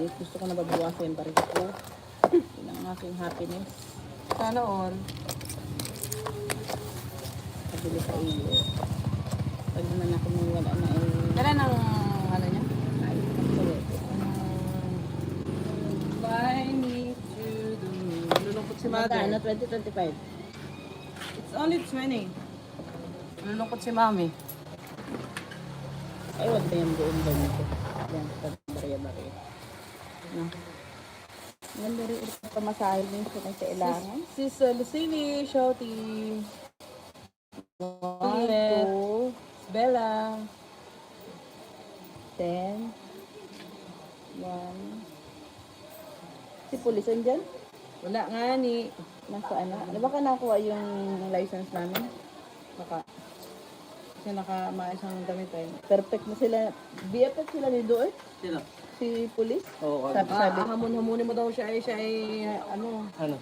At least gusto ko na babawasan yung baril ko. Yun ang aking happiness. Sana all. Kabili sa iyo. Pag naman ako nung wala na eh. Kailan ang ano niya? Ay, absolutely. Fly me to the moon. Lulungkot si mother. Magkano? 2025. It's only 20. Lulungkot si mami. Ay, wag na yung buong ganito. Yan, pag-barya-barya. No? Ganda rin ito pamasahin mo yung kailangan. Sis Lucini, Shouty. One, Juliet. two, Bella. 10. 1. Si pulis andyan? Wala nga ni. Nasa ano? Ano ba ka nakuha yung license namin? Baka. Kasi nakamaayos ang damit eh. Perfect na sila. BFF sila ni Doe. Sino? Si pulis. Oo. Sabi. Hamun-hamunin mo daw siya ay ano. Ano?